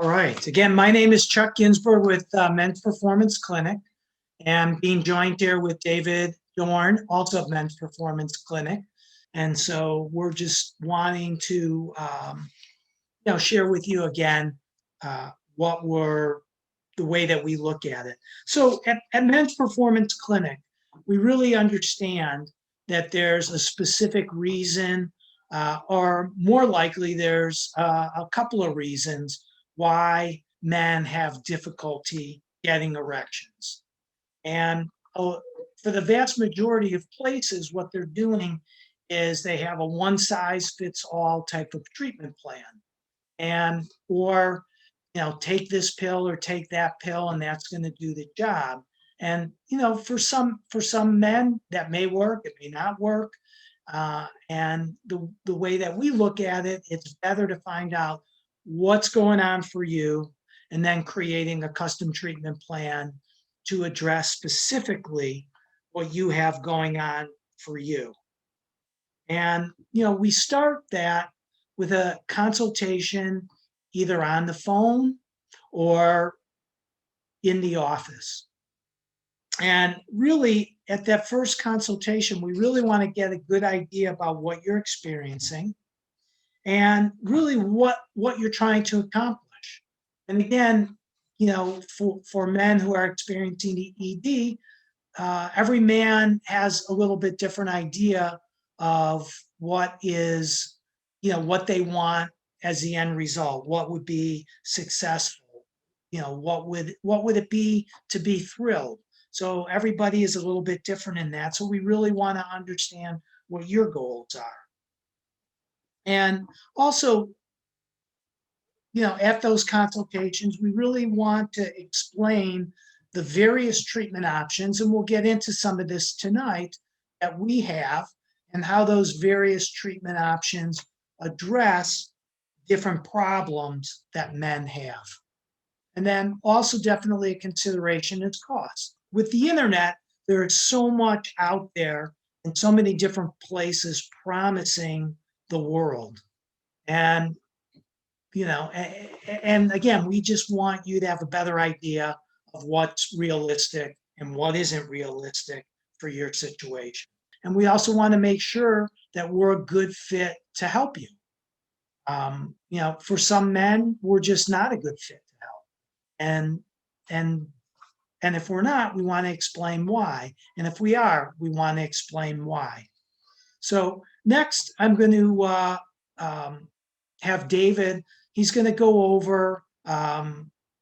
All right. Again, my name is Chuck Ginsburg with Men's Performance Clinic, and being joined here with David Dorn, also of Men's Performance Clinic. And so we're just wanting to, share with you again the way that we look at it. So at Men's Performance Clinic, we really understand that there's a specific reason, or more likely there's a couple of reasons why men have difficulty getting erections. And for the vast majority of places, what they're doing is they have a one-size-fits-all type of treatment plan, or take this pill or take that pill, and that's going to do the job. And for some men that may work, it may not work. And the way that we look at it, it's better to find out what's going on for you, and then creating a custom treatment plan to address specifically what you have going on for you. And we start that with a consultation either on the phone or in the office. And really, at that first consultation, we really want to get a good idea about what you're experiencing and really what you're trying to accomplish. And again, for men who are experiencing ED, every man has a little bit different idea of what they want as the end result. What would be successful? What would it be to be thrilled? So everybody is a little bit different in that. So we really want to understand what your goals are. And also, at those consultations, we really want to explain the various treatment options, and we'll get into some of this tonight, that we have, and how those various treatment options address different problems that men have. And then also definitely a consideration is cost. With the internet, there is so much out there in so many different places promising the world. And, and again, we just want you to have a better idea of what's realistic and what isn't realistic for your situation. And we also want to make sure that we're a good fit to help you. For some men, we're just not a good fit to help. And if we're not, we want to explain why. And if we are, we want to explain why. So next, I'm going to have David. He's going to go over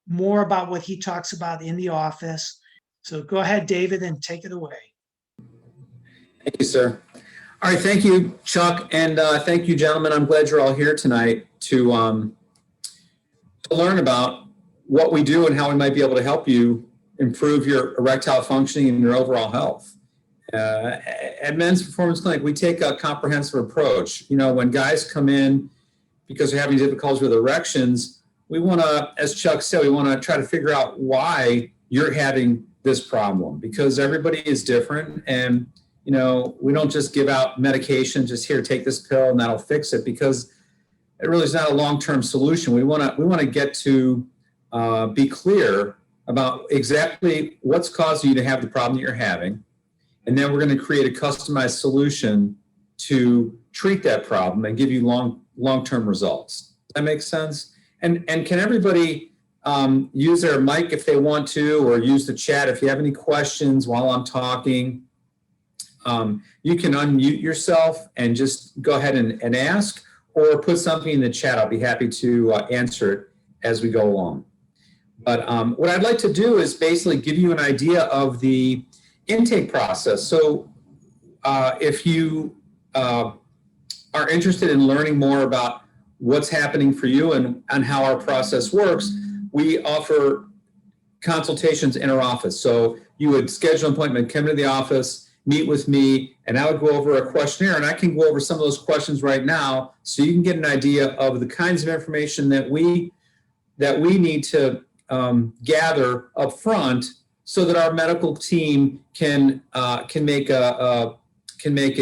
more about what he talks about in the office. So go ahead, David, and take it away. Thank you, sir. All right, thank you, Chuck, and thank you, gentlemen. I'm glad you're all here tonight to learn about what we do and how we might be able to help you improve your erectile functioning and your overall health. At Men's Performance Clinic, we take a comprehensive approach. When guys come in because they're having difficulties with erections, we want to, as Chuck said, we want to try to figure out why you're having this problem, because everybody is different, and we don't just give out medication, just here, take this pill and that'll fix it, because it really is not a long-term solution. We want to get to be clear about exactly what's causing you to have the problem that you're having, and then we're going to create a customized solution to treat that problem and give you long-term results. Does that make sense? And can everybody use their mic if they want to, or use the chat if you have any questions while I'm talking? You can unmute yourself and just go ahead and ask, or put something in the chat. I'll be happy to answer it as we go along. But what I'd like to do is basically give you an idea of the intake process. So if you are interested in learning more about what's happening for you and how our process works, we offer consultations in our office. So you would schedule an appointment, come to the office, meet with me, and I would go over a questionnaire, and I can go over some of those questions right now so you can get an idea of the kinds of information that we need to gather up front, so that our medical team can make a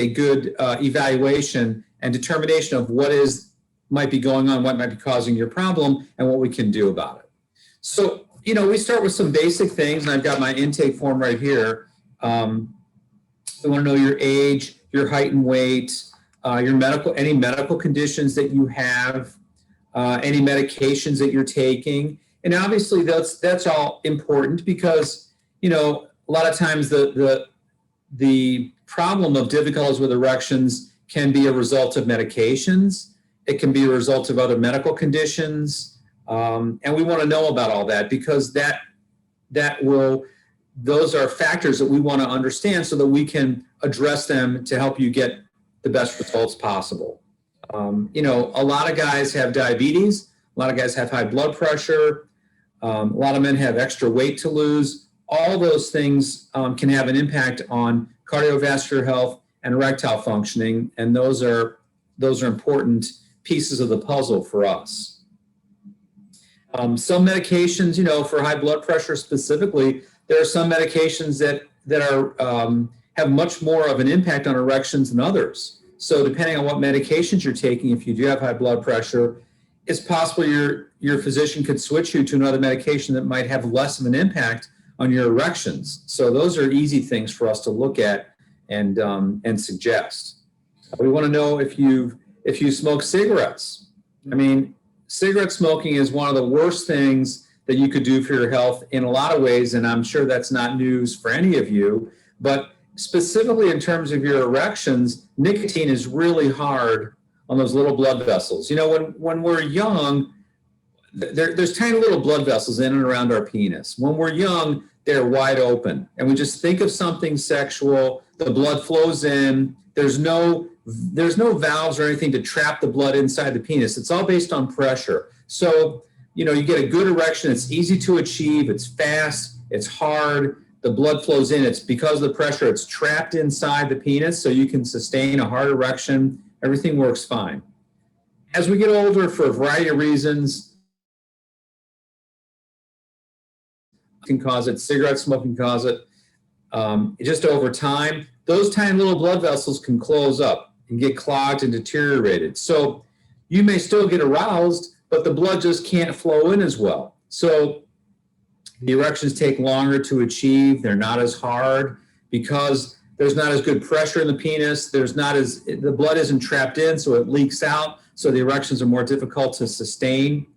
good evaluation and determination of what is might be going on, what might be causing your problem, and what we can do about it. So, we start with some basic things, and I've got my intake form right here. We want to know your age, your height and weight, any medical conditions that you have, any medications that you're taking. And obviously that's all important because, a lot of times the problem of difficulties with erections can be a result of medications. It can be a result of other medical conditions. And we want to know about all that because those are factors that we want to understand so that we can address them to help you get the best results possible. A lot of guys have diabetes. A lot of guys have high blood pressure. A lot of men have extra weight to lose. All those things can have an impact on cardiovascular health and erectile functioning, and those are important pieces of the puzzle for us. Some medications, for high blood pressure specifically, there are some medications that are have much more of an impact on erections than others. So depending on what medications you're taking, if you do have high blood pressure, it's possible your physician could switch you to another medication that might have less of an impact on your erections. So those are easy things for us to look at and suggest. We want to know if you smoke cigarettes. I mean, cigarette smoking is one of the worst things that you could do for your health in a lot of ways, and I'm sure that's not news for any of you, but specifically in terms of your erections, nicotine is really hard on those little blood vessels. When we're young, there's tiny little blood vessels in and around our penis. When we're young, they're wide open, and we just think of something sexual, the blood flows in, there's no valves or anything to trap the blood inside the penis. It's all based on pressure. So, you get a good erection, it's easy to achieve, it's fast, it's hard, the blood flows in, it's because of the pressure, it's trapped inside the penis, so you can sustain a hard erection, everything works fine. As we get older, for a variety of reasons, can cause it, cigarette smoking cause it, just over time, those tiny little blood vessels can close up and get clogged and deteriorated. So you may still get aroused, but the blood just can't flow in as well. So the erections take longer to achieve. They're not as hard because there's not as good pressure in the penis. The blood isn't trapped in, so it leaks out. So the erections are more difficult to sustain.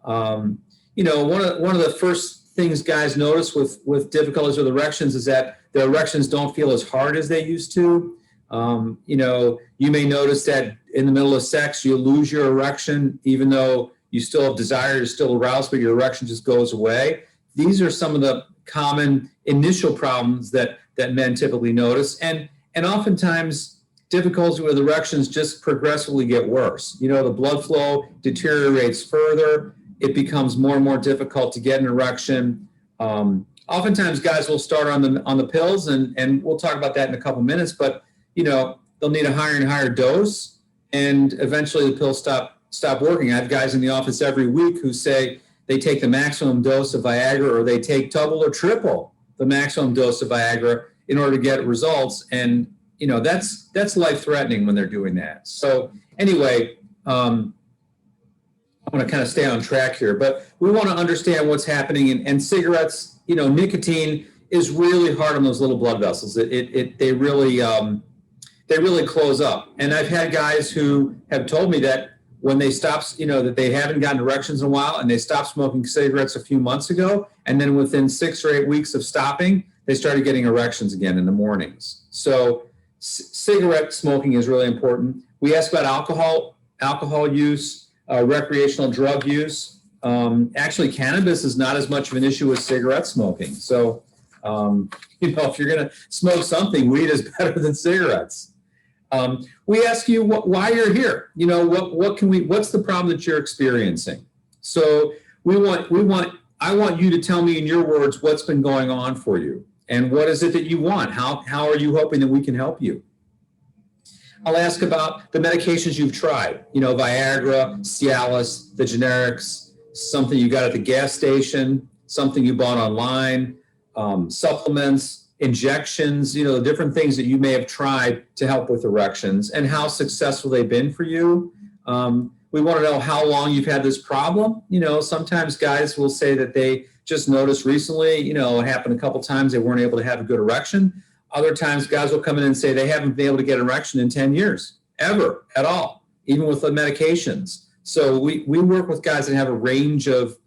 One of the first things guys notice with difficulties with erections is that their erections don't feel as hard as they used to. You may notice that in the middle of sex, you lose your erection, even though you still have desire, you're still aroused, but your erection just goes away. These are some of the common initial problems that men typically notice. And oftentimes, difficulty with erections just progressively get worse. The blood flow deteriorates further. It becomes more and more difficult to get an erection. Oftentimes, guys will start on the pills, and we'll talk about that in a couple minutes, but they'll need a higher and higher dose, and eventually the pills stop working. I have guys in the office every week who say they take the maximum dose of Viagra, or they take double or triple the maximum dose of Viagra in order to get results. And that's life-threatening when they're doing that. So anyway, I want to kind of stay on track here, but we want to understand what's happening. And cigarettes, nicotine is really hard on those little blood vessels. They really close up. And I've had guys who have told me that when they stop, that they haven't gotten erections in a while, and they stopped smoking cigarettes a few months ago, and then within 6 or 8 weeks of stopping, they started getting erections again in the mornings. So cigarette smoking is really important. We asked about alcohol use, recreational drug use. Actually, cannabis is not as much of an issue as cigarette smoking. So, if you're going to smoke something, weed is better than cigarettes. We ask you why you're here. What's the problem that you're experiencing? So I want you to tell me in your words what's been going on for you, and what is it that you want? How are you hoping that we can help you? I'll ask about the medications you've tried. Viagra, Cialis, the generics, something you got at the gas station, something you bought online, supplements, injections, the different things that you may have tried to help with erections, and how successful they've been for you. We want to know how long you've had this problem. You know, sometimes guys will say that they just noticed recently, you know, it happened a couple times they weren't able to have a good erection. Other times guys will come in and say they haven't been able to get an erection in 10 years, ever, at all, even with the medications. So we work with guys that have a range of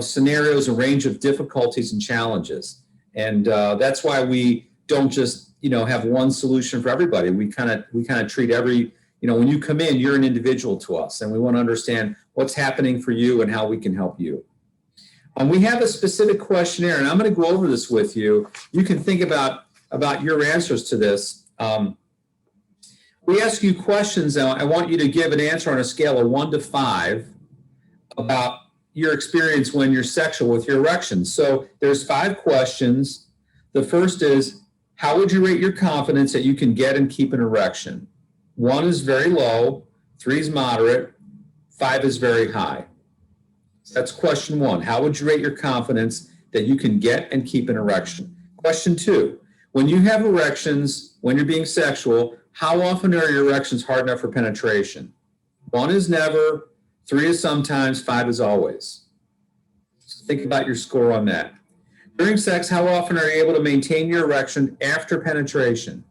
scenarios, a range of difficulties and challenges. And that's why we don't just, you know, have one solution for everybody. We kind of treat every, you know, when you come in, you're an individual to us, and we want to understand what's happening for you and how we can help you. We have a specific questionnaire, and I'm going to go over this with you. You can think about your answers to this. We ask you questions. I want you to give an answer on a scale of 1 to 5 about your experience when you're sexual with your erections. So there's 5 questions. The first is, how would you rate your confidence that you can get and keep an erection? 1 is very low, 3 is moderate, 5 is very high. So that's question 1. How would you rate your confidence that you can get and keep an erection? Question 2, when you have erections, when you're being sexual, how often are your erections hard enough for penetration? 1 is never, 3 is sometimes, 5 is always. So think about your score on that. During sex, how often are you able to maintain your erection after penetration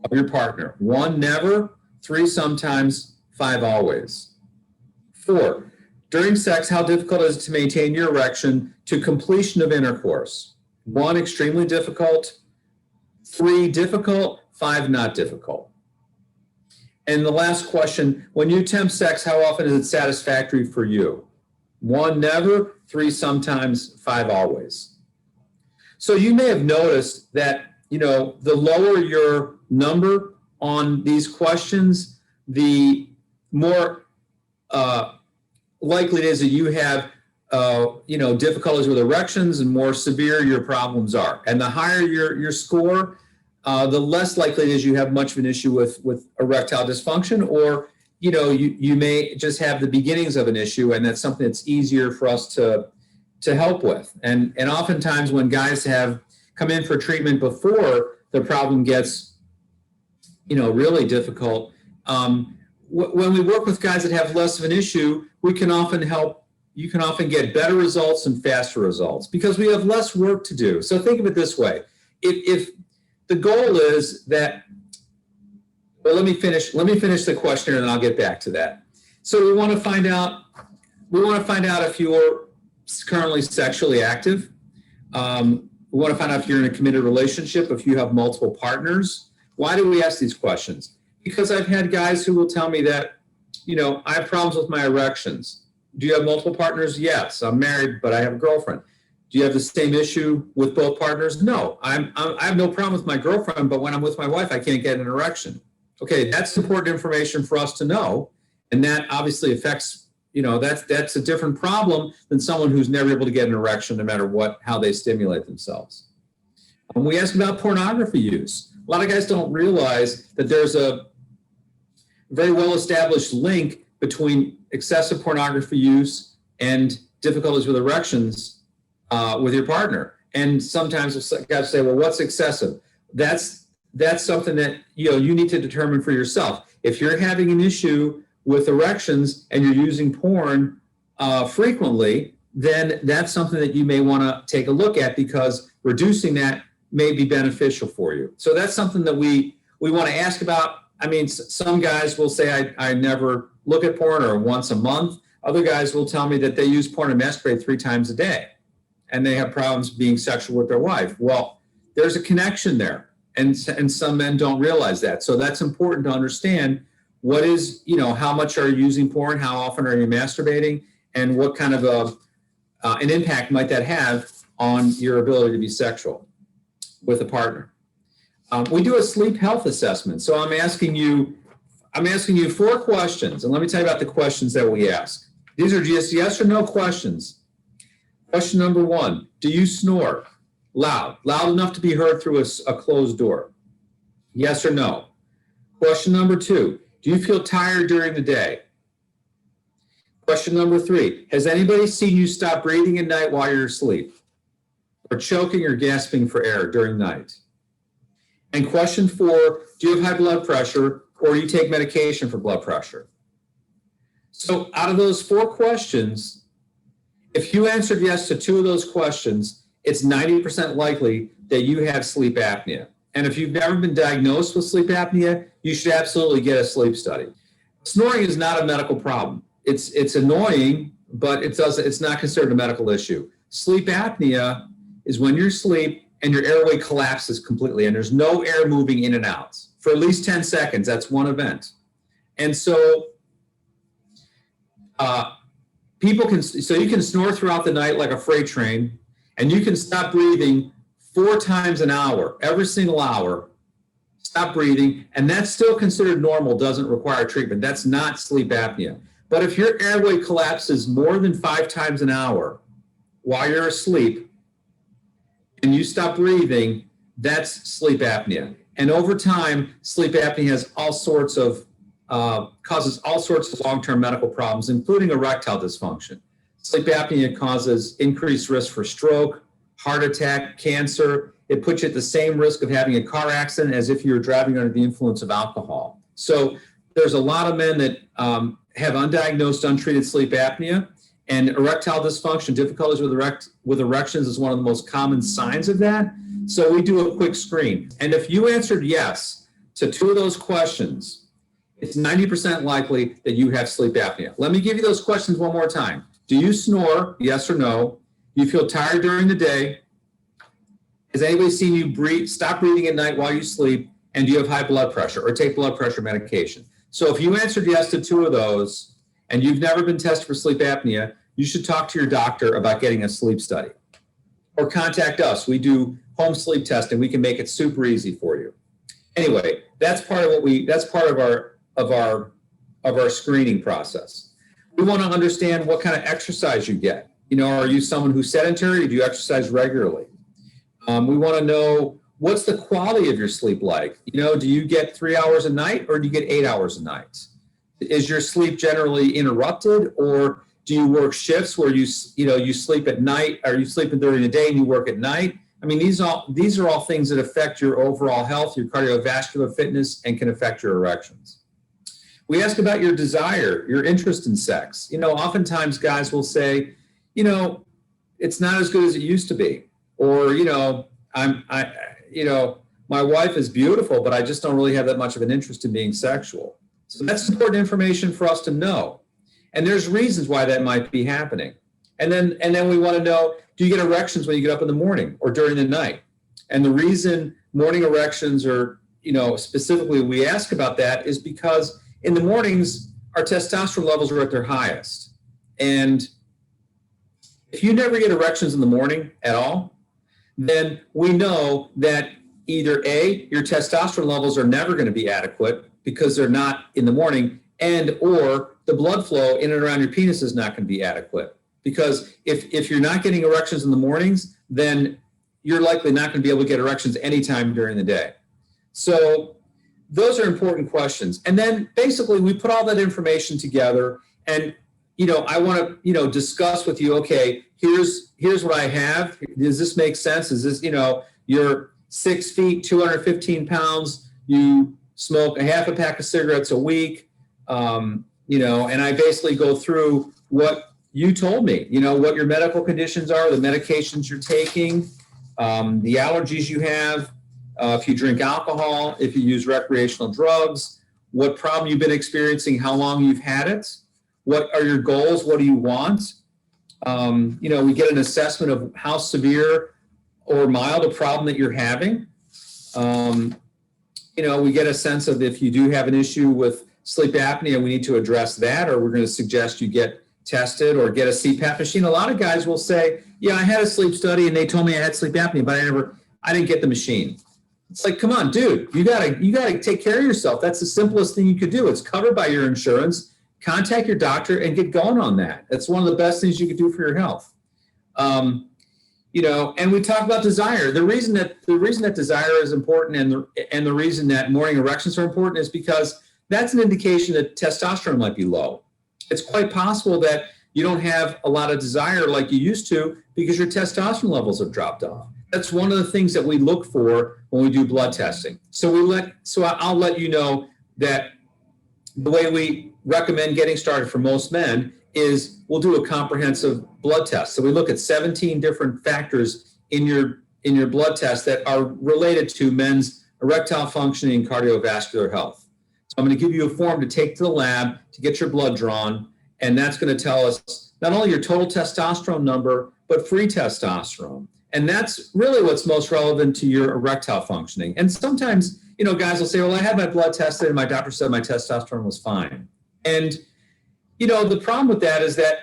of your partner? 1 never, 3 sometimes, 5 always. 4, during sex, how difficult is it to maintain your erection to completion of intercourse? 1 extremely difficult, 3 difficult, 5 not difficult. And the last question, when you attempt sex, how often is it satisfactory for you? 1 never, 3 sometimes, 5 always. So you may have noticed that, you know, the lower your number on these questions, the more likely it is that you have, you know, difficulties with erections and more severe your problems are. And the higher your score, the less likely it is you have much of an issue with erectile dysfunction, or, you know, you may just have the beginnings of an issue, and that's something that's easier for us to help with. And oftentimes when guys have come in for treatment before the problem gets, you know, really difficult, when we work with guys that have less of an issue, we can often help. You can often get better results and faster results because we have less work to do. So think of it this way. If the goal is that, well, let me finish the questionnaire and I'll get back to that. So we want to find out if you're currently sexually active. We want to find out if you're in a committed relationship, if you have multiple partners. Why do we ask these questions? Because I've had guys who will tell me that, you know, I have problems with my erections. Do you have multiple partners? Yes. I'm married, but I have a girlfriend. Do you have the same issue with both partners? No. I have no problem with my girlfriend, but when I'm with my wife, I can't get an erection. Okay, that's important information for us to know, and that obviously affects, you know, that's a different problem than someone who's never able to get an erection no matter how they stimulate themselves. We ask about pornography use. A lot of guys don't realize that there's a very well-established link between excessive pornography use and difficulties with erections with your partner. And sometimes guys say, well, what's excessive? That's something that, you know, you need to determine for yourself. If you're having an issue with erections and you're using porn frequently, then that's something that you may want to take a look at, because reducing that may be beneficial for you. So that's something that we want to ask about. I mean, some guys will say, I never look at porn, or once a month. Other guys will tell me that they use porn and masturbate 3 times a day, and they have problems being sexual with their wife. Well, there's a connection there, and some men don't realize that. So that's important to understand. What is, you know, how much are you using porn? How often are you masturbating? And what kind of an impact might that have on your ability to be sexual with a partner? We do a sleep health assessment. So I'm asking you 4 questions, and let me tell you about the questions that we ask. These are just yes or no questions. Question number 1, do you snore? Loud enough to be heard through a closed door? Yes or no? Question number 2, do you feel tired during the day? Question number 3, has anybody seen you stop breathing at night while you're asleep, or choking or gasping for air during night? And question 4, do you have high blood pressure, or do you take medication for blood pressure? So out of those 4 questions, if you answered yes to 2 of those questions, it's 90% likely that you have sleep apnea. And if you've never been diagnosed with sleep apnea, you should absolutely get a sleep study. Snoring is not a medical problem. It's annoying, but it's not considered a medical issue. Sleep apnea is when you're asleep and your airway collapses completely and there's no air moving in and out for at least 10 seconds. That's one event. And so you can snore throughout the night like a freight train, and you can stop breathing 4 times an hour, every single hour. Stop breathing, and that's still considered normal, doesn't require treatment. That's not sleep apnea. But if your airway collapses more than 5 times an hour while you're asleep and you stop breathing, that's sleep apnea. And over time, sleep apnea has causes all sorts of long-term medical problems, including erectile dysfunction. Sleep apnea causes increased risk for stroke, heart attack, cancer. It puts you at the same risk of having a car accident as if you were driving under the influence of alcohol. So there's a lot of men that have undiagnosed, untreated sleep apnea, and erectile dysfunction, difficulties with erections is one of the most common signs of that. So we do a quick screen. And if you answered yes to 2 of those questions, it's 90% likely that you have sleep apnea. Let me give you those questions one more time. Do you snore? Yes or no? Do you feel tired during the day? Has anybody seen you stop breathing at night while you sleep? And do you have high blood pressure or take blood pressure medication? So if you answered yes to 2 of those and you've never been tested for sleep apnea, you should talk to your doctor about getting a sleep study. Or contact us. We do home sleep testing. We can make it super easy for you. Anyway, that's part of our screening process. We want to understand what kind of exercise you get. Are you someone who's sedentary, or do you exercise regularly? We want to know, what's the quality of your sleep like? Do you get 3 hours a night, or do you get 8 hours a night? Is your sleep generally interrupted, or do you work shifts where you sleep at night? Are you sleeping during the day and you work at night? I mean, these are all things that affect your overall health, your cardiovascular fitness, and can affect your erections. We ask about your desire, your interest in sex. Oftentimes guys will say, it's not as good as it used to be. Or, my wife is beautiful, but I just don't really have that much of an interest in being sexual. So that's important information for us to know. And there's reasons why that might be happening. And then we want to know, do you get erections when you get up in the morning or during the night? And the reason morning erections are, specifically we ask about that is because in the mornings, our testosterone levels are at their highest. And if you never get erections in the morning at all, then we know that either A, your testosterone levels are never going to be adequate because they're not in the morning, and or the blood flow in and around your penis is not going to be adequate. Because if you're not getting erections in the mornings, then you're likely not going to be able to get erections anytime during the day. So those are important questions. And then basically we put all that information together, and I want to discuss with you, okay, here's what I have. Does this make sense? Is this, you're 6 feet, 215 pounds, you smoke a half a pack of cigarettes a week, and I basically go through what you told me, what your medical conditions are, the medications you're taking, the allergies you have, if you drink alcohol, if you use recreational drugs, what problem you've been experiencing, how long you've had it, what are your goals, what do you want? We get an assessment of how severe or mild a problem that you're having. We get a sense of if you do have an issue with sleep apnea, we need to address that, or we're going to suggest you get tested or get a CPAP machine. A lot of guys will say, yeah, I had a sleep study and they told me I had sleep apnea, but I didn't get the machine. It's like, come on, dude, you gotta take care of yourself. That's the simplest thing you could do. It's covered by your insurance. Contact your doctor and get going on that. That's one of the best things you could do for your health. And we talk about desire. The reason that desire is important and the reason that morning erections are important is because that's an indication that testosterone might be low. It's quite possible that you don't have a lot of desire like you used to because your testosterone levels have dropped off. That's one of the things that we look for when we do blood testing. So I'll let you know that the way we recommend getting started for most men is we'll do a comprehensive blood test. So we look at 17 different factors in your blood test that are related to men's erectile functioning and cardiovascular health. So I'm going to give you a form to take to the lab to get your blood drawn, and that's going to tell us not only your total testosterone number, but free testosterone. And that's really what's most relevant to your erectile functioning. And sometimes, guys will say, well, I had my blood tested and my doctor said my testosterone was fine. And, the problem with that is that,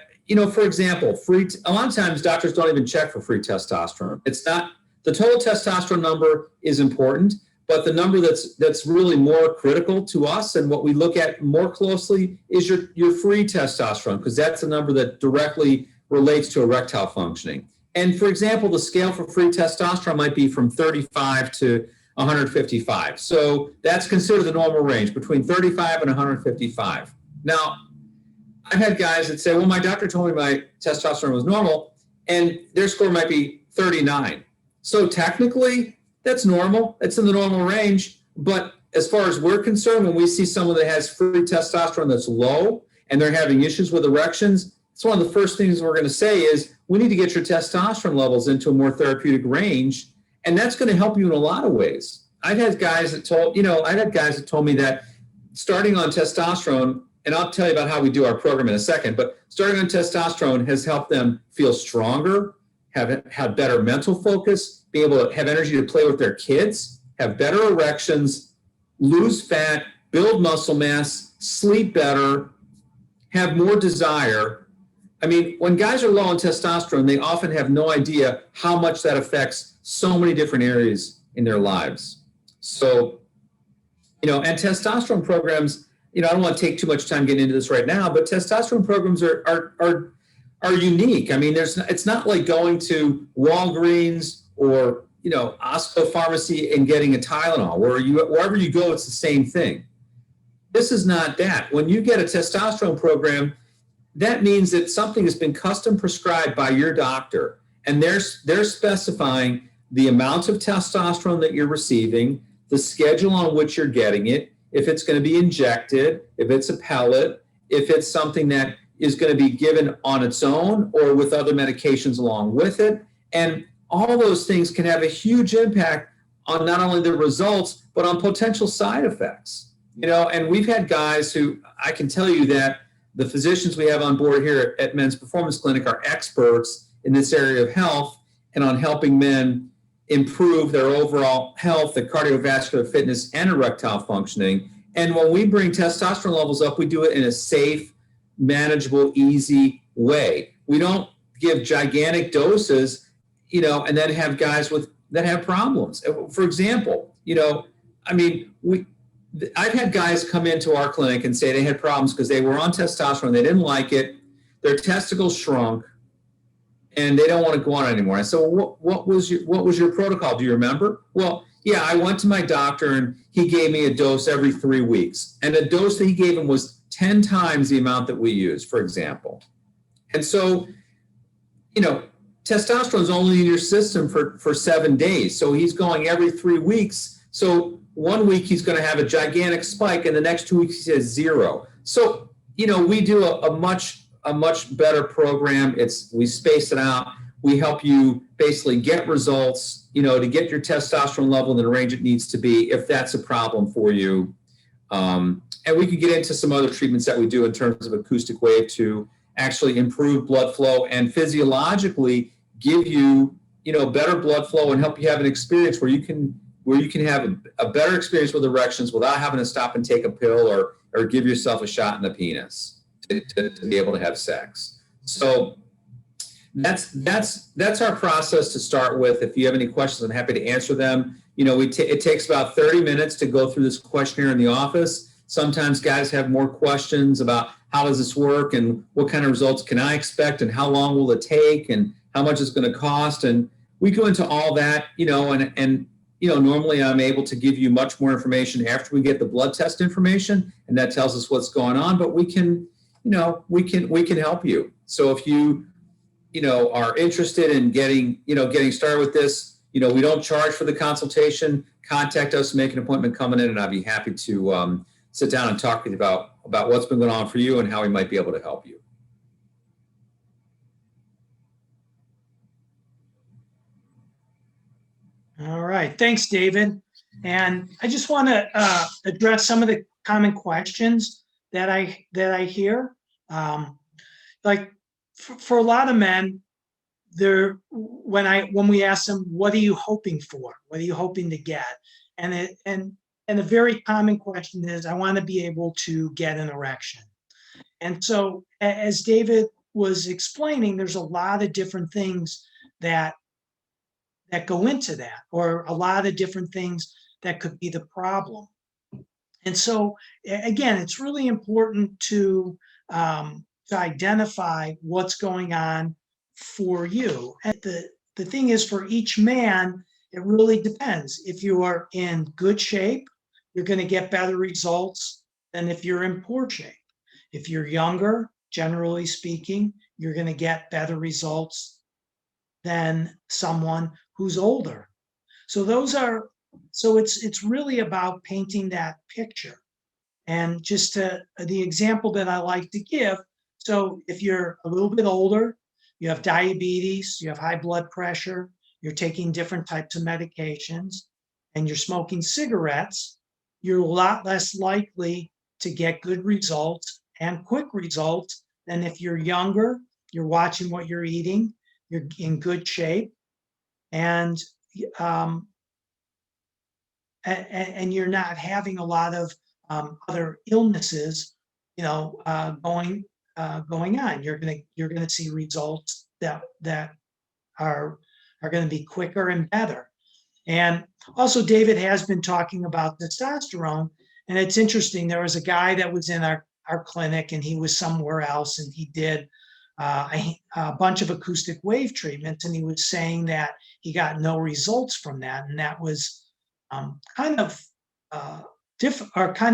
for example, a lot of times doctors don't even check for free testosterone. It's not, the total testosterone number is important, but the number that's really more critical to us and what we look at more closely is your free testosterone, because that's the number that directly relates to erectile functioning. And for example, the scale for free testosterone might be from 35 to 155. So that's considered the normal range, between 35 and 155. Now, I've had guys that say, well, my doctor told me my testosterone was normal, and their score might be 39. So technically, that's normal. It's in the normal range. But as far as we're concerned, when we see someone that has free testosterone that's low and they're having issues with erections, it's one of the first things we're going to say is we need to get your testosterone levels into a more therapeutic range. And that's going to help you in a lot of ways. I've had guys that told me that starting on testosterone, and I'll tell you about how we do our program in a second, but starting on testosterone has helped them feel stronger, have better mental focus, be able to have energy to play with their kids, have better erections, lose fat, build muscle mass, sleep better, have more desire. I mean, when guys are low on testosterone, they often have no idea how much that affects so many different areas in their lives. So, and testosterone programs, I don't want to take too much time getting into this right now, but testosterone programs are unique. I mean, it's not like going to Walgreens or, Osco Pharmacy and getting a Tylenol, wherever you go, it's the same thing. This is not that. When you get a testosterone program, that means that something has been custom prescribed by your doctor, and they're specifying the amount of testosterone that you're receiving, the schedule on which you're getting it, if it's going to be injected, if it's a pellet, if it's something that is going to be given on its own or with other medications along with it. And all those things can have a huge impact on not only the results, but on potential side effects. And we've had guys who, I can tell you that the physicians we have on board here at Men's Performance Clinic are experts in this area of health and on helping men improve their overall health, their cardiovascular fitness, and erectile functioning. And when we bring testosterone levels up, we do it in a safe, manageable, easy way. We don't give gigantic doses, and then have guys that have problems. For example, I've had guys come into our clinic and say they had problems because they were on testosterone, they didn't like it, their testicles shrunk, and they don't want to go on anymore. I said, well, what was your protocol? Do you remember? Well, yeah, I went to my doctor and he gave me a dose every 3 weeks. And the dose that he gave him was 10 times the amount that we use, for example. And so, testosterone is only in your system for 7 days. So he's going every 3 weeks. So 1 week he's going to have a gigantic spike, and the next 2 weeks he has zero. So, we do a much better program. We space it out. We help you basically get results, to get your testosterone level in the range it needs to be if that's a problem for you. And we could get into some other treatments that we do in terms of acoustic wave to actually improve blood flow and physiologically give you, better blood flow and help you have an experience where you can have a better experience with erections without having to stop and take a pill or give yourself a shot in the penis to be able to have sex. So that's our process to start with. If you have any questions, I'm happy to answer them. It takes about 30 minutes to go through this questionnaire in the office. Sometimes guys have more questions about how does this work and what kind of results can I expect and how long will it take and how much it's going to cost. And we go into all that, and normally I'm able to give you much more information after we get the blood test information, and that tells us what's going on, but we can help you. So if you, are interested in getting started with this, we don't charge for the consultation. Contact us, make an appointment coming in, and I'll be happy to sit down and talk with you about about what's been going on for you and how we might be able to help you. All right, thanks, David. And I just want to address some of the common questions that I hear. Like for a lot of men, when we ask them, what are you hoping for? What are you hoping to get? And a very common question is, I want to be able to get an erection. And so, as David was explaining, there's a lot of different things that go into that, or a lot of different things that could be the problem. And so, again, it's really important to identify what's going on for you. And the thing is, for each man, it really depends. If you are in good shape, you're going to get better results than if you're in poor shape. If you're younger, generally speaking, you're going to get better results than someone who's older. So it's really about painting that picture. And just the example that I like to give, so if you're a little bit older, you have diabetes, you have high blood pressure, you're taking different types of medications, and you're smoking cigarettes, you're a lot less likely to get good results and quick results than if you're younger, you're watching what you're eating, you're in good shape, and you're not having a lot of other illnesses, going on. You're gonna see results that are going to be quicker and better. And also, David has been talking about testosterone, and it's interesting. There was a guy that was in our clinic, and he was somewhere else, and he did a bunch of acoustic wave treatments, and he was saying that he got no results from that, and that was kind of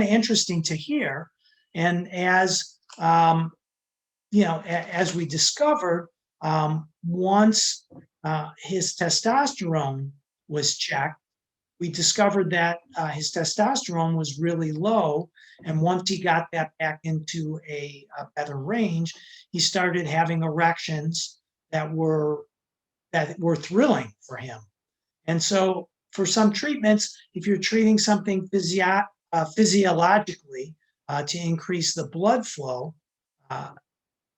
interesting to hear. And as as we discovered, once his testosterone was checked, we discovered that his testosterone was really low. And once he got that back into a better range, he started having erections that were thrilling for him. And so for some treatments, if you're treating something physiologically to increase the blood flow,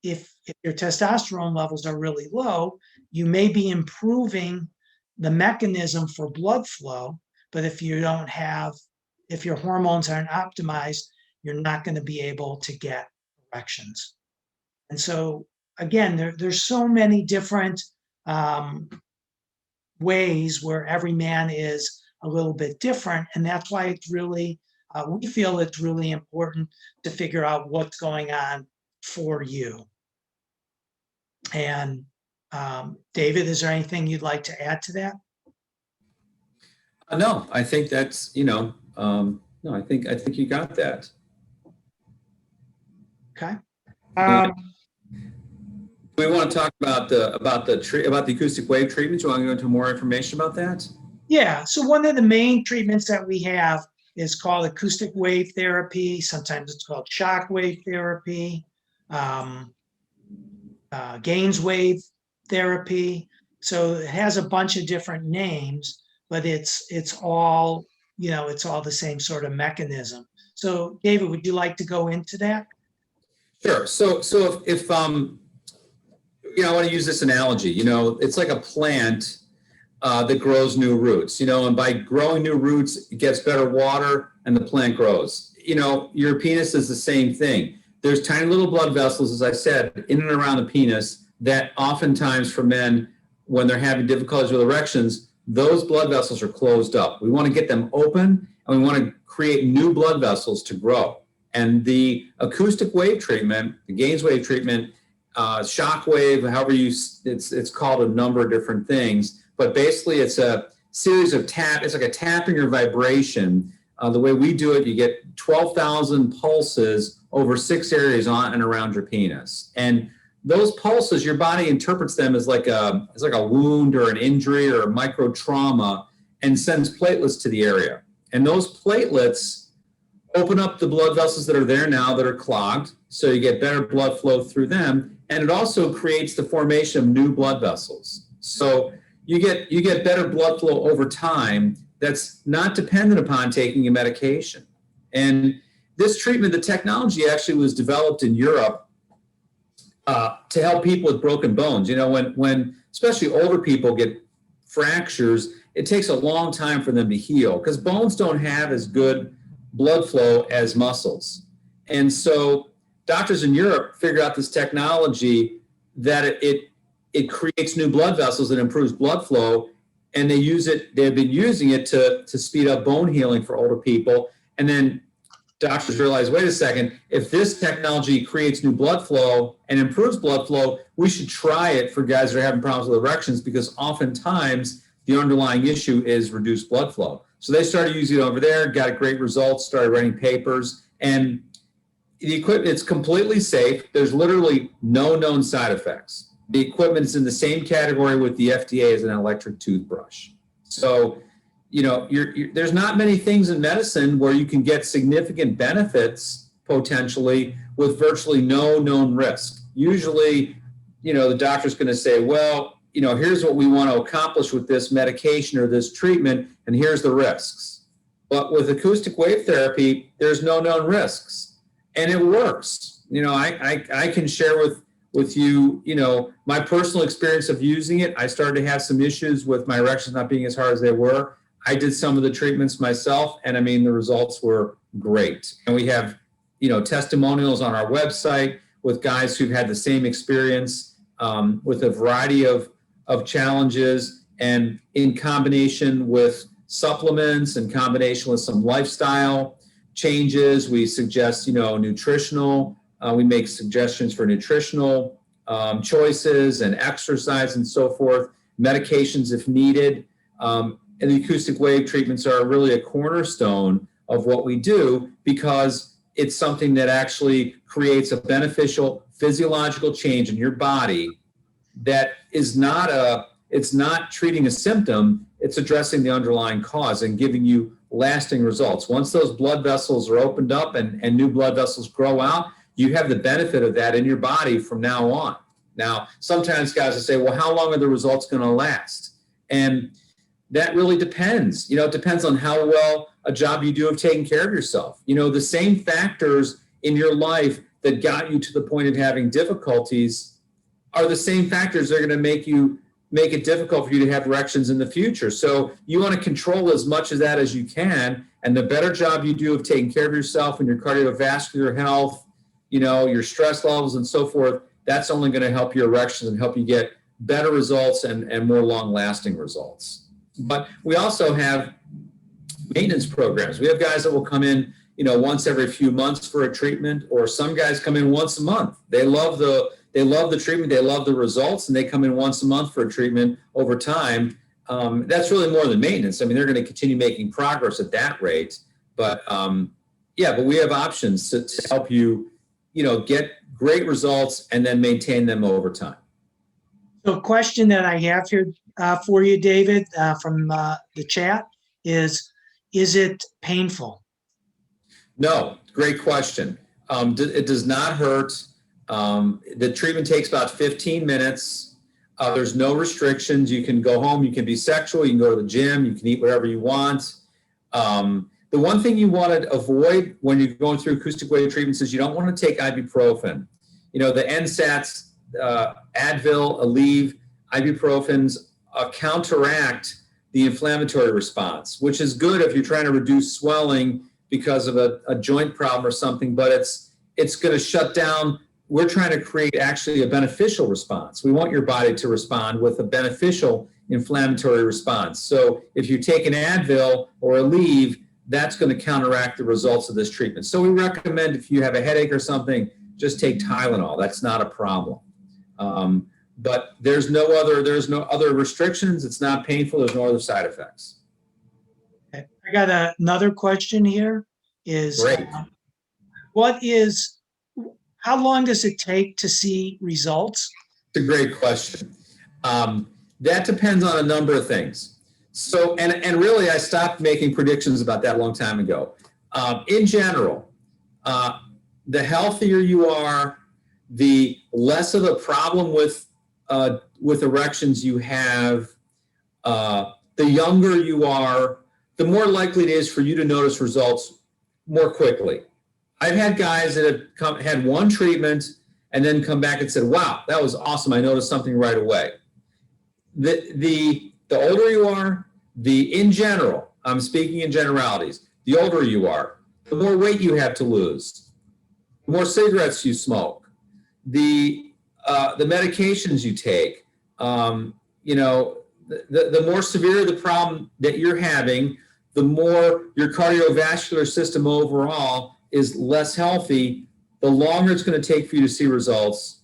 if your testosterone levels are really low, you may be improving the mechanism for blood flow, but if your hormones aren't optimized, you're not going to be able to get erections. And so, again, there's so many different ways where every man is a little bit different, and that's why it's really, we feel it's really important to figure out what's going on for you. And David, is there anything you'd like to add to that? No, I think that's, no, I think you got that. Okay. We want to talk about the acoustic wave treatments. You want to go into more information about that? Yeah. So one of the main treatments that we have is called acoustic wave therapy. Sometimes it's called shock wave therapy, Gaines wave therapy. So it has a bunch of different names, but it's all the same sort of mechanism. So David, would you like to go into that? Sure. So if I want to use this analogy. It's like a plant that grows new roots. And by growing new roots, it gets better water, and the plant grows. Your penis is the same thing. There's tiny little blood vessels, as I said, in and around the penis that oftentimes for men, when they're having difficulties with erections, those blood vessels are closed up. We want to get them open, and we want to create new blood vessels to grow. And the acoustic wave treatment, the Gaines wave treatment, shock wave, it's called a number of different things, but basically it's a series of it's like a tapping or vibration. The way we do it, you get 12,000 pulses over 6 areas on and around your penis. And those pulses, your body interprets them as like a wound or an injury or a micro trauma, and sends platelets to the area. And those platelets open up the blood vessels that are there now that are clogged, so you get better blood flow through them, and it also creates the formation of new blood vessels. So you get better blood flow over time that's not dependent upon taking a medication. And this treatment, the technology actually was developed in Europe to help people with broken bones. You know, when especially older people get fractures, it takes a long time for them to heal because bones don't have as good blood flow as muscles. And so doctors in Europe figured out this technology that it creates new blood vessels and improves blood flow. And they've been using it to speed up bone healing for older people. And then doctors realized, wait a second, if this technology creates new blood flow and improves blood flow, we should try it for guys that are having problems with erections because oftentimes the underlying issue is reduced blood flow. So they started using it over there, got great results, started writing papers, and the equipment, it's completely safe. There's literally no known side effects. The equipment is in the same category with the FDA as an electric toothbrush. So, you know, there's not many things in medicine where you can get significant benefits potentially with virtually no known risk. Usually, you know, the doctor's going to say, well, you know, here's what we want to accomplish with this medication or this treatment, and here's the risks. But with acoustic wave therapy, there's no known risks, and it works. You know, I can share with you, you know, my personal experience of using it. I started to have some issues with my erections not being as hard as they were. I did some of the treatments myself, and I mean, the results were great. And we have, you know, testimonials on our website with guys who've had the same experience with a variety of challenges, and in combination with supplements, in combination with some lifestyle changes, we suggest, you know, nutritional, we make suggestions for nutritional choices and exercise and so forth, medications if needed. And the acoustic wave treatments are really a cornerstone of what we do because it's something that actually creates a beneficial physiological change in your body that is it's not treating a symptom, it's addressing the underlying cause and giving you lasting results. Once those blood vessels are opened up and new blood vessels grow out, you have the benefit of that in your body from now on. Now, sometimes guys will say, well, how long are the results going to last? And that really depends. You know, it depends on how well a job you do of taking care of yourself. You know, the same factors in your life that got you to the point of having difficulties are the same factors that are going to make it difficult for you to have erections in the future. So you want to control as much of that as you can. And the better job you do of taking care of yourself and your cardiovascular health, you know, your stress levels and so forth, that's only going to help your erections and help you get better results and more long-lasting results. But we also have maintenance programs. We have guys that will come in, you know, once every few months for a treatment, or some guys come in once a month. They love the treatment, they love the results, and they come in once a month for a treatment over time. That's really more than maintenance. I mean, they're going to continue making progress at that rate. But but we have options to help you, you know, get great results and then maintain them over time. So a question that I have here for you, David, from the chat is it painful? No, great question. It does not hurt. The treatment takes about 15 minutes. There's no restrictions. You can go home, you can be sexual, you can go to the gym, you can eat whatever you want. The one thing you want to avoid when you're going through acoustic wave treatments is you don't want to take ibuprofen. You know, the NSAIDs, Advil, Aleve, ibuprofens counteract the inflammatory response, which is good if you're trying to reduce swelling because of a joint problem or something, but it's going to shut down. We're trying to create actually a beneficial response. We want your body to respond with a beneficial inflammatory response. So if you take an Advil or Aleve, that's going to counteract the results of this treatment. So we recommend if you have a headache or something, just take Tylenol. That's not a problem. But there's no other restrictions. It's not painful. There's no other side effects. Okay. I got another question here. Great. How long does it take to see results? It's a great question. That depends on a number of things. So, and really, I stopped making predictions about that a long time ago. In general, the healthier you are, the less of a problem with erections you have, the younger you are, the more likely it is for you to notice results more quickly. I've had guys that have had one treatment and then come back and said, wow, that was awesome. I noticed something right away. The older you are, in general, I'm speaking in generalities, the older you are, the more weight you have to lose, the more cigarettes you smoke, the medications you take, the more severe the problem that you're having, the more your cardiovascular system overall is less healthy, the longer it's going to take for you to see results,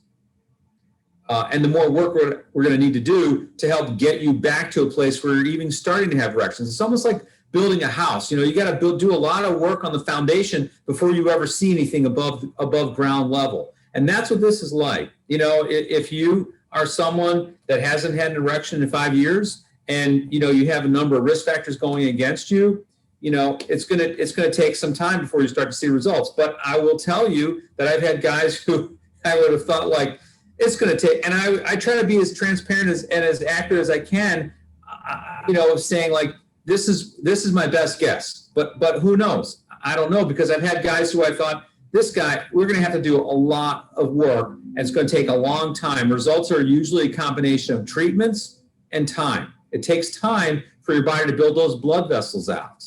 and the more work we're going to need to do to help get you back to a place where you're even starting to have erections. It's almost like building a house. You got to do a lot of work on the foundation before you ever see anything above ground level. And that's what this is like. If you are someone that hasn't had an erection in 5 years, and you have a number of risk factors going against you, it's gonna take some time before you start to see results. But I will tell you that I've had guys who I would have thought like it's gonna take, and I try to be as transparent and as accurate as I can, saying like this is my best guess, but who knows? I don't know, because I've had guys who I thought, this guy, we're going to have to do a lot of work, and it's going to take a long time. Results are usually a combination of treatments and time. It takes time for your body to build those blood vessels out.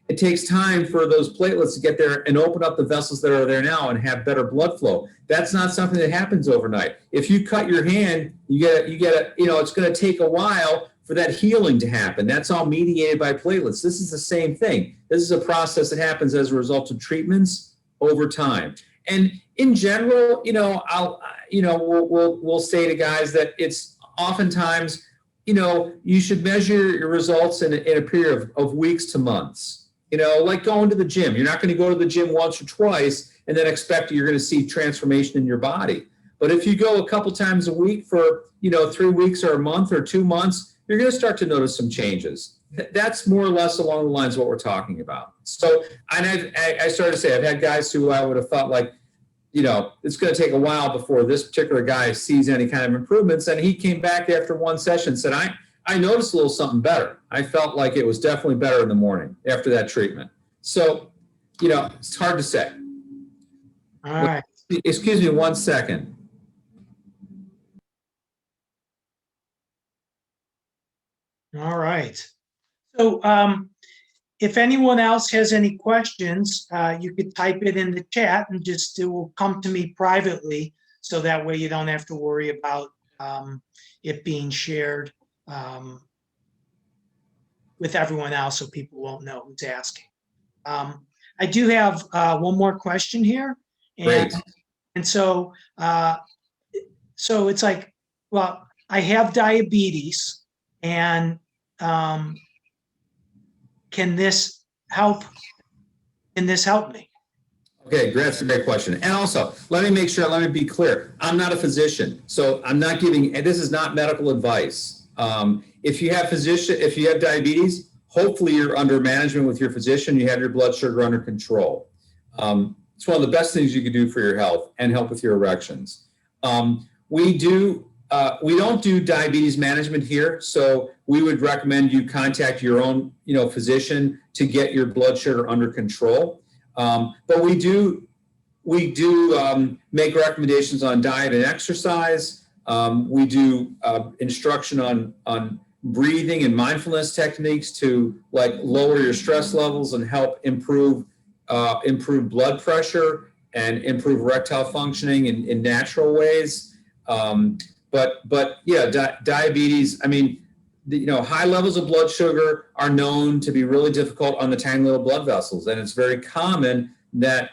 It takes time for those platelets to get there and open up the vessels that are there now and have better blood flow. That's not something that happens overnight. If you cut your hand, it's going to take a while for that healing to happen. That's all mediated by platelets. This is the same thing. This is a process that happens as a result of treatments over time. And in general, we'll say to guys that it's oftentimes, you should measure your results in a period of weeks to months. Like going to the gym. You're not going to go to the gym once or twice and then expect you're going to see transformation in your body. But if you go a couple times a week for, 3 weeks or a month or 2 months, you're going to start to notice some changes. That's more or less along the lines of what we're talking about. So, and I started to say, I've had guys who I would have thought like, it's going to take a while before this particular guy sees any kind of improvements. And he came back after one session and said, I noticed a little something better. I felt like it was definitely better in the morning after that treatment. So, it's hard to say. All right. Excuse me 1 second. All right. So if anyone else has any questions, you could type it in the chat and it will come to me privately. So that way you don't have to worry about it being shared with everyone else, so people won't know who's asking. I do have one more question here. Great. And so it's like, well, I have diabetes, and can this help me? Okay, that's a great question. And also, let me be clear. I'm not a physician, so I'm not giving, and this is not medical advice. If you have diabetes, hopefully you're under management with your physician, you have your blood sugar under control. It's one of the best things you can do for your health and help with your erections. We don't do diabetes management here, so we would recommend you contact your own, physician to get your blood sugar under control. But we do make recommendations on diet and exercise. We do instruction on breathing and mindfulness techniques to lower your stress levels and help improve blood pressure and improve erectile functioning in natural ways. But yeah, diabetes, high levels of blood sugar are known to be really difficult on the tiny little blood vessels. And it's very common that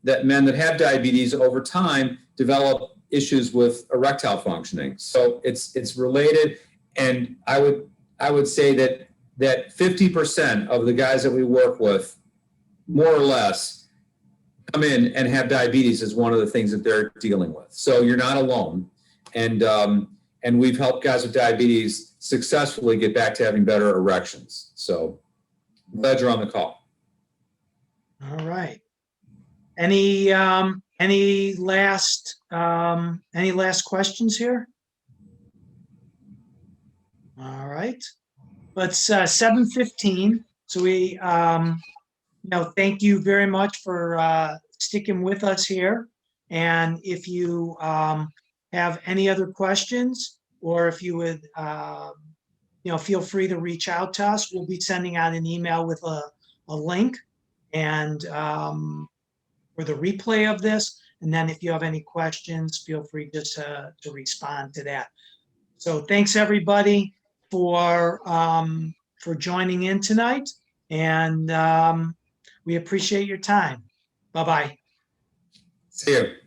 men that have diabetes over time develop issues with erectile functioning. So it's related. And I would say that 50% of the guys that we work with, more or less, come in and have diabetes as one of the things that they're dealing with. So you're not alone. And we've helped guys with diabetes successfully get back to having better erections. So I'm glad you're on the call. All right. Any last questions here? All right. It's 7:15. So we thank you very much for sticking with us here. And if you have any other questions, or if you would feel free to reach out to us. We'll be sending out an email with a link and for the replay of this. And then if you have any questions, feel free just to respond to that. So thanks everybody for joining in tonight, and we appreciate your time. Bye-bye. See you.